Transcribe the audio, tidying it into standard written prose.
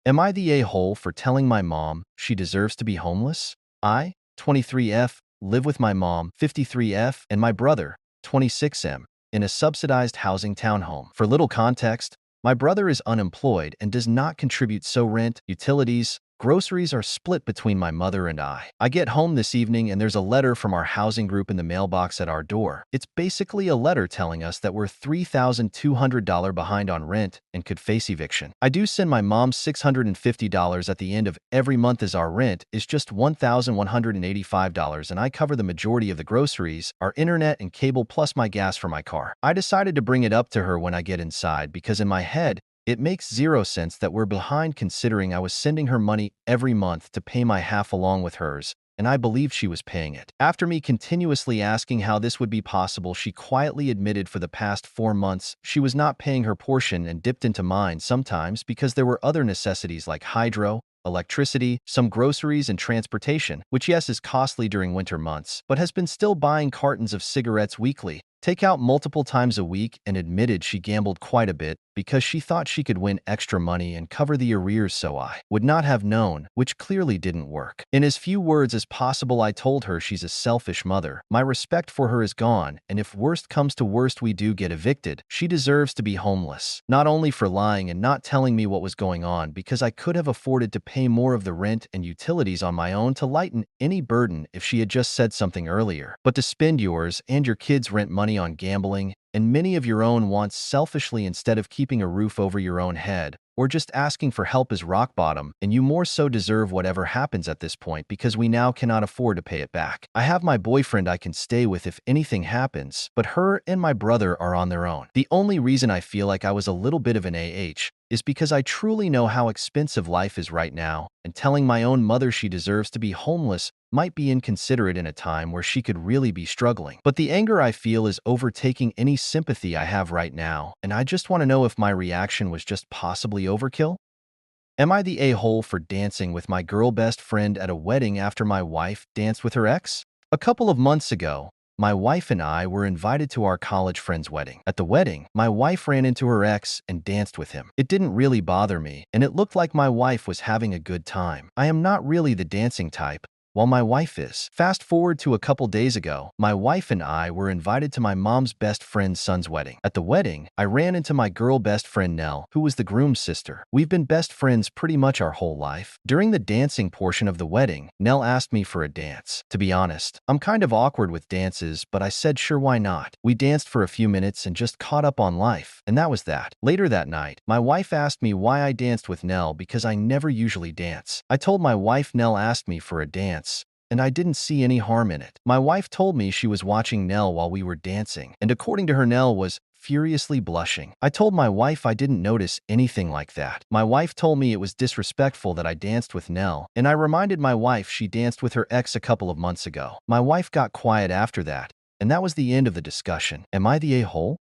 Am I the a-hole for telling my mom she deserves to be homeless? I, 23F, live with my mom, 53F, and my brother, 26M, in a subsidized housing townhome. For little context, my brother is unemployed and does not contribute, so rent, utilities, groceries are split between my mother and I. I get home this evening and there's a letter from our housing group in the mailbox at our door. It's basically a letter telling us that we're $3,200 behind on rent and could face eviction. I do send my mom $650 at the end of every month as our rent is just $1,185 and I cover the majority of the groceries, our internet and cable plus my gas for my car. I decided to bring it up to her when I get inside because in my head, it makes zero sense that we're behind considering I was sending her money every month to pay my half along with hers, and I believed she was paying it. After me continuously asking how this would be possible, she quietly admitted for the past 4 months she was not paying her portion and dipped into mine sometimes because there were other necessities like hydro, electricity, some groceries, and transportation, which yes is costly during winter months, but has been still buying cartons of cigarettes weekly, take out multiple times a week, and admitted she gambled quite a bit because she thought she could win extra money and cover the arrears, so I would not have known, which clearly didn't work. In as few words as possible, I told her she's a selfish mother. My respect for her is gone, and if worst comes to worst we do get evicted, she deserves to be homeless. Not only for lying and not telling me what was going on, because I could have afforded to pay more of the rent and utilities on my own to lighten any burden if she had just said something earlier, but to spend yours and your kids' rent money on gambling and many of your own wants selfishly instead of keeping a roof over your own head, or just asking for help is rock bottom, and you more so deserve whatever happens at this point because we now cannot afford to pay it back. I have my boyfriend I can stay with if anything happens, but her and my brother are on their own. The only reason I feel like I was a little bit of an is because I truly know how expensive life is right now, and telling my own mother she deserves to be homeless might be inconsiderate in a time where she could really be struggling. But the anger I feel is overtaking any sympathy I have right now, and I just want to know if my reaction was just possibly overkill? Am I the a-hole for dancing with my girl best friend at a wedding after my wife danced with her ex? A couple of months ago, my wife and I were invited to our college friend's wedding. At the wedding, my wife ran into her ex and danced with him. It didn't really bother me, and it looked like my wife was having a good time. I am not really the dancing type, while my wife is. Fast forward to a couple days ago, my wife and I were invited to my mom's best friend's son's wedding. At the wedding, I ran into my girl best friend Nell, who was the groom's sister. We've been best friends pretty much our whole life. During the dancing portion of the wedding, Nell asked me for a dance. To be honest, I'm kind of awkward with dances, but I said sure, why not? We danced for a few minutes and just caught up on life, and that was that. Later that night, my wife asked me why I danced with Nell because I never usually dance. I told my wife Nell asked me for a dance, and I didn't see any harm in it. My wife told me she was watching Nell while we were dancing, and according to her, Nell was furiously blushing. I told my wife I didn't notice anything like that. My wife told me it was disrespectful that I danced with Nell, and I reminded my wife she danced with her ex a couple of months ago. My wife got quiet after that, and that was the end of the discussion. Am I the a-hole?